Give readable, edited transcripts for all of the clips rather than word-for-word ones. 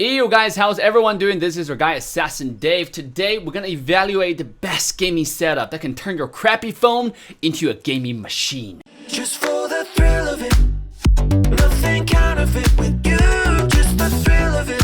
Hey you guys, how's everyone doing? This is your guy Assassin Dave. Today we're gonna evaluate the best gaming setup that can turn your crappy phone into a gaming machine. Just for the thrill of it, nothing counterfeit with you, just the thrill of it.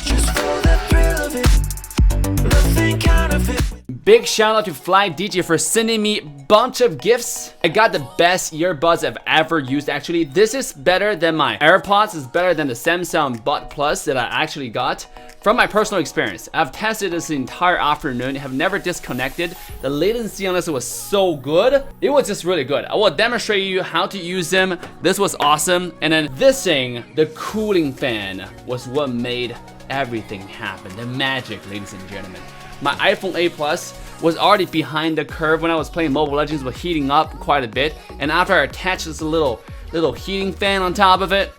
Just for the thrill of it, nothing counterfeit. Big shout out to Flydigi for sending me a bunch of gifts. I got the best earbuds I've ever used actually. This is better than my AirPods, it's better than the Samsung Bud Plus that I actually got. From my personal experience, I've tested this the entire afternoon, have never disconnected. The latency on this was so good. It was just really good. I will demonstrate you how to use them. This was awesome. And then this thing, the cooling fan, was what made everything happen. The magic, ladies and gentlemen. My iPhone 8 Plus was already behind the curve when I was playing Mobile Legends, was heating up quite a bit. And after I attached this little heating fan on top of it,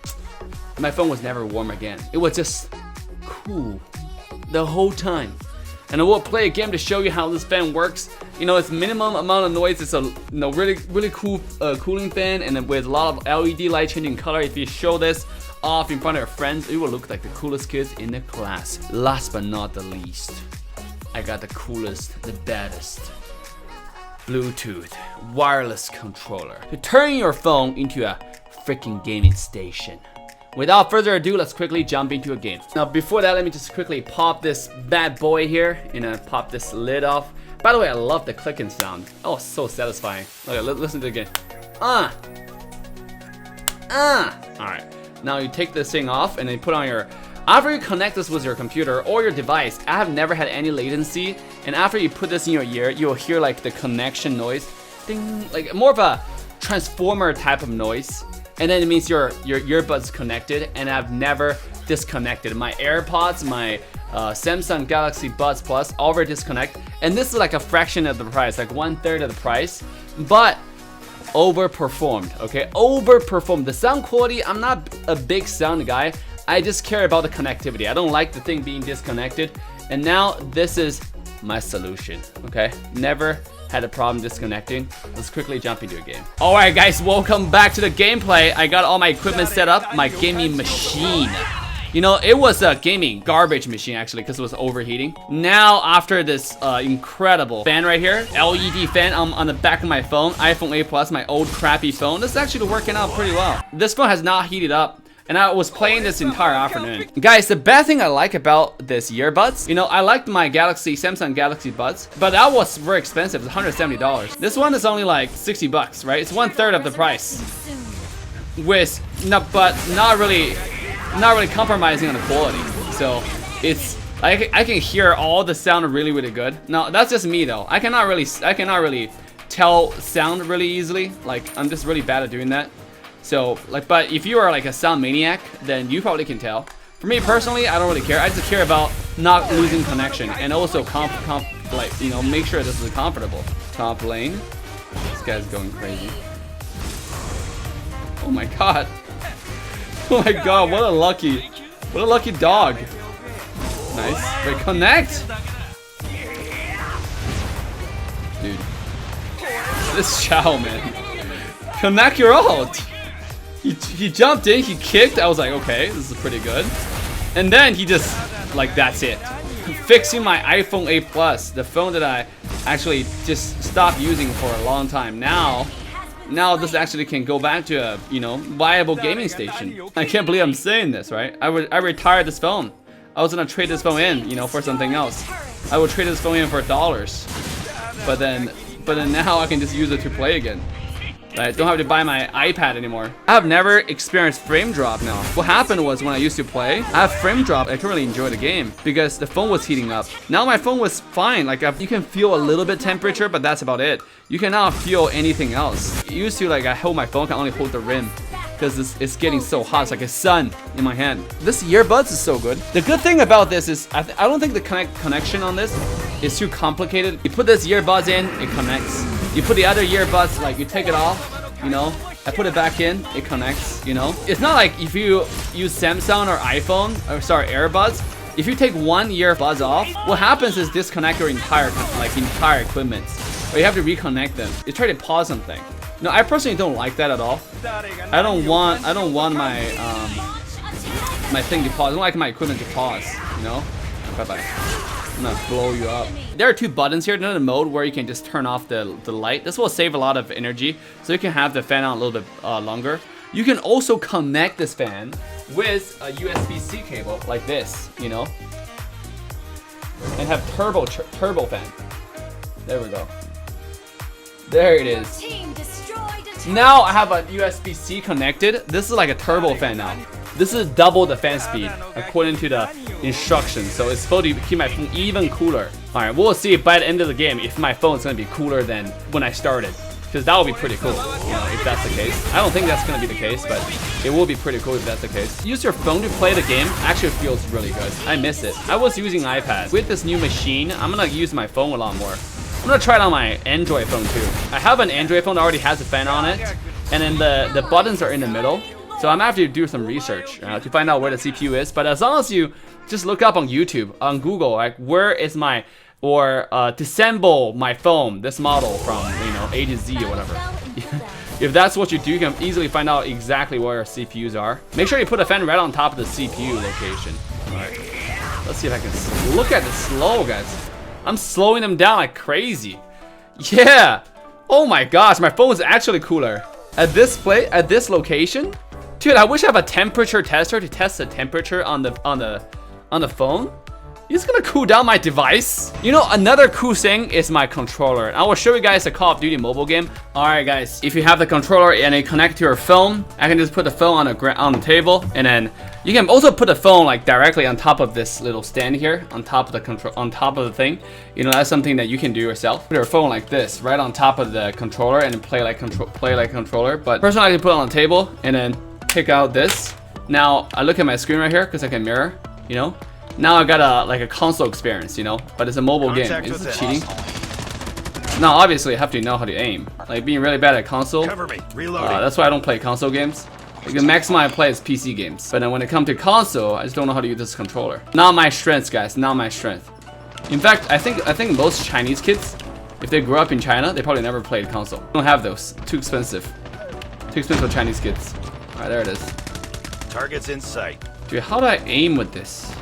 my phone was never warm again. It was just cool the whole time. And I will play a game to show you how this fan works. You know, it's minimum amount of noise. It's a really cool cooling fan, and then with a lot of LED light changing color. If you show this off in front of your friends, it will look like the coolest kids in the class. Last but not the least, I got the coolest, the baddest Bluetooth wireless controller to turn your phone into a freaking gaming station. Without further ado, let's quickly jump into a game. Now before that, let me just quickly pop this bad boy here and pop this lid off. By the way, I love the clicking sound. Oh, so satisfying. Okay, listen to it again. Alright, now you take this thing off and then put on your... After you connect this with your computer or your device, I have never had any latency. And after you put this in your ear, you'll hear like the connection noise. Ding, like more of a transformer type of noise. And then it means your earbuds connected, and I've never disconnected. My AirPods, my Samsung Galaxy Buds Plus, all were disconnect. And this is like a fraction of the price, like 1/3 of the price. But overperformed, okay? Overperformed. The sound quality, I'm not a big sound guy. I just care about the connectivity. I don't like the thing being disconnected. And now this is my solution, okay? Never had a problem disconnecting. Let's quickly jump into a game. Alright guys, welcome back to the gameplay. I got all my equipment set up, my gaming machine. You know, it was a gaming garbage machine actually because it was overheating. Now after this incredible fan right here, LED fan on the back of my phone, iPhone 8 Plus, my old crappy phone, this is actually working out pretty well. This phone has not heated up. And I was playing this entire afternoon. Guys, the bad thing I like about this earbuds, you know, I liked my Samsung Galaxy Buds, but that was very expensive. It's $170. This one is only like 60 bucks, right? It's 1/3 of the price. With not really compromising on the quality. So it's I can hear all the sound really good. Now that's just me though. I cannot really tell sound really easily. Like I'm just really bad at doing that. So, like, but if you are like a sound maniac, then you probably can tell. For me personally, I don't really care. I just care about not losing connection and also like, you know, make sure this is comfortable. Top lane. This guy's going crazy. Oh my god. Oh my god, what a lucky dog. Nice. Wait, connect? Dude. This Chow, man. Connect your ult. He jumped in, he kicked, I was like, okay, this is pretty good. And then he just, like, that's it. Fixing my iPhone 8 Plus, the phone that I actually just stopped using for a long time. Now this actually can go back to a, you know, viable gaming station. I can't believe I'm saying this, right? I retired this phone. I was gonna trade this phone in, you know, for something else. I would trade this phone in for dollars. But then now I can just use it to play again. I don't have to buy my iPad anymore. I have never experienced frame drop now. What happened was when I used to play, I have frame drop. I couldn't really enjoy the game because the phone was heating up. Now my phone was fine. Like you can feel a little bit temperature, but that's about it. You cannot feel anything else. It used to, like, I hold my phone, can only hold the rim because it's getting so hot. It's like a sun in my hand. This earbuds is so good. The good thing about this is I don't think the connection on this is too complicated. You put this earbuds in, it connects. You put the other earbuds, like you take it off, you know, I put it back in, it connects, you know. It's not like if you use Samsung or iPhone, or sorry, AirBuds, if you take one earbuds off, what happens is disconnect your entire equipment. Or you have to reconnect them. You try to pause something. No, I personally don't like that at all. I don't want my my thing to pause. I don't like my equipment to pause, you know? Bye-bye. I'm gonna blow you up. There are 2 buttons here. Another mode where you can just turn off the light. This will save a lot of energy, so you can have the fan on a little bit longer. You can also connect this fan with a USB-C cable like this, you know? And have turbo fan. There we go. There it is. Now I have a USB-C connected. This is like a turbo fan now. This is double the fan speed according to the instructions. So it's supposed to keep my phone even cooler. All right, we'll see by the end of the game if my phone is gonna be cooler than when I started. Because that would be pretty cool, you know, if that's the case. I don't think that's gonna be the case, but it will be pretty cool if that's the case. Use your phone to play the game actually feels really good. I miss it. I was using iPad. With this new machine, I'm gonna use my phone a lot more. I'm gonna try it on my Android phone too. I have an Android phone that already has a fan on it, and then the buttons are in the middle. So I'm gonna have to do some research to find out where the CPU is. But as long as you just look up on YouTube, on Google, like where is my, or disassemble my phone, this model from, you know, A to Z or whatever. If that's what you do, you can easily find out exactly where your CPUs are. Make sure you put a fan right on top of the CPU location. All right, let's see if I can look at the slow, guys. I'm slowing them down like crazy. Yeah. Oh my gosh, my phone is actually cooler. At this location, dude, I wish I have a temperature tester to test the temperature on the phone. It's gonna cool down my device. You know, another cool thing is my controller. I will show you guys a Call of Duty mobile game. All right, guys, if you have the controller and it connect to your phone, I can just put the phone on the table, and then you can also put the phone like directly on top of this little stand here, on top of the thing. You know, that's something that you can do yourself. Put your phone like this, right on top of the controller, and play like controller. But personally, I can put it on the table and then pick out this. Now I look at my screen right here because I can mirror. You know. Now I got a console experience, you know, but it's a mobile game. Is this cheating? Now, obviously, I have to know how to aim. Like being really bad at console. Cover me. Reloading. That's why I don't play console games. Like the maximum I play is PC games. But then when it comes to console, I just don't know how to use this controller. Not my strengths, guys. Not my strength. In fact, I think most Chinese kids, if they grew up in China, they probably never played console. Don't have those. Too expensive. Too expensive for Chinese kids. All right, there it is. Target's in sight. Dude, how do I aim with this?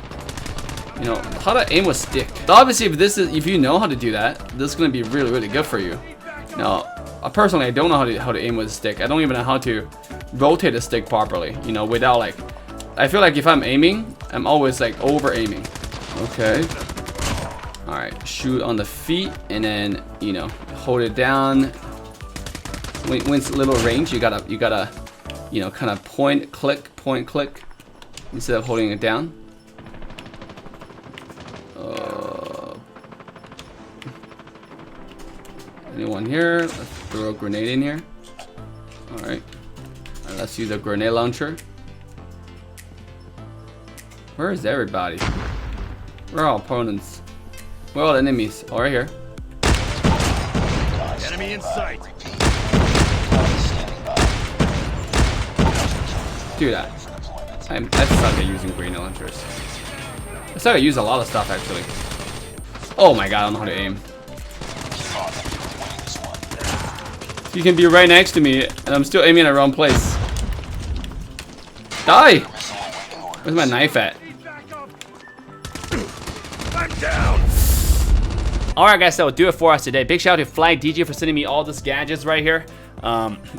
You know, how to aim with stick. Obviously, if you know how to do that, this is gonna be really, really good for you. Now, personally, I don't know how to aim with a stick. I don't even know how to rotate a stick properly. You know, without like, I feel like if I'm aiming, I'm always like over aiming. Okay. All right, shoot on the feet, and then you know, hold it down. When it's a little range, you gotta, you know, kind of point, click, instead of holding it down. Anyone here? Let's throw a grenade in here. All right, let's use a grenade launcher. Where is everybody? Where are all opponents? Where are all the enemies? Oh, right here. Enemy in sight. Dude, I suck at using grenade launchers. I suck at use a lot of stuff actually. Oh my god, I don't know how to aim. You can be right next to me, and I'm still aiming at the wrong place. Die! Where's my knife at? I'm down. Alright guys, that will do it for us today. Big shout out to Flydigi for sending me all these gadgets right here.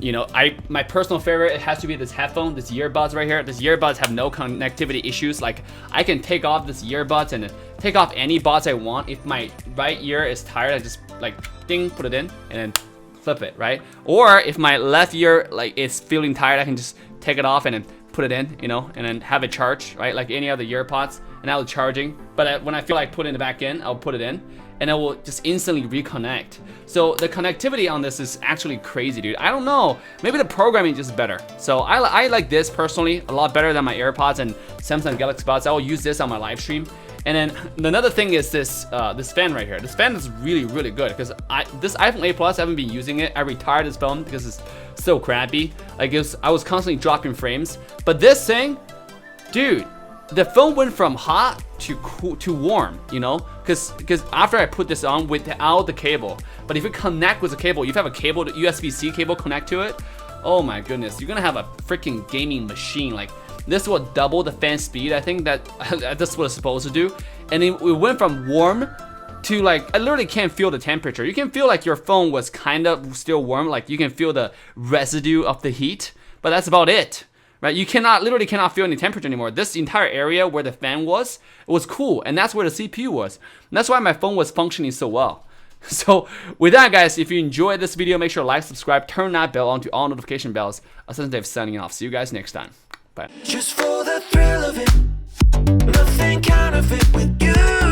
You know, my personal favorite, it has to be this headphone, this earbuds right here. This earbuds have no connectivity issues. Like, I can take off this earbuds and take off any buds I want. If my right ear is tired, I just like ding, put it in, and then flip it, right? Or if my left ear like is feeling tired, I can just take it off and then put it in, you know, and then have it charge, right? Like any other earpods, and now it's charging. But when I feel like putting it back in, I'll put it in, and it will just instantly reconnect. So the connectivity on this is actually crazy, dude. I don't know, maybe the programming is just better. So I like this personally a lot better than my AirPods and Samsung Galaxy Buds. I will use this on my live stream. And then another thing is this this fan right here. This fan is really, really good because this iPhone 8 Plus, I haven't been using it. I retired this phone because it's so crappy. Like I was constantly dropping frames. But this thing, dude, the phone went from hot to cool to warm, you know, because after I put this on without the cable. But if you connect with the cable, if you have a cable, USB-C cable connect to it, oh my goodness, you're gonna have a freaking gaming machine. Like this will double the fan speed. I think that that's what it's supposed to do. And it went from warm to like, I literally can't feel the temperature. You can feel like your phone was kind of still warm, like you can feel the residue of the heat, but that's about it. Right? You literally cannot feel any temperature anymore. This entire area where the fan was, it was cool, and that's where the CPU was. And that's why my phone was functioning so well. So with that, guys, if you enjoyed this video, make sure to like, subscribe, turn that bell on to all notification bells. I'm Dave signing off. See you guys next time. Bye. Just for the thrill of it, nothing counterfeit with you.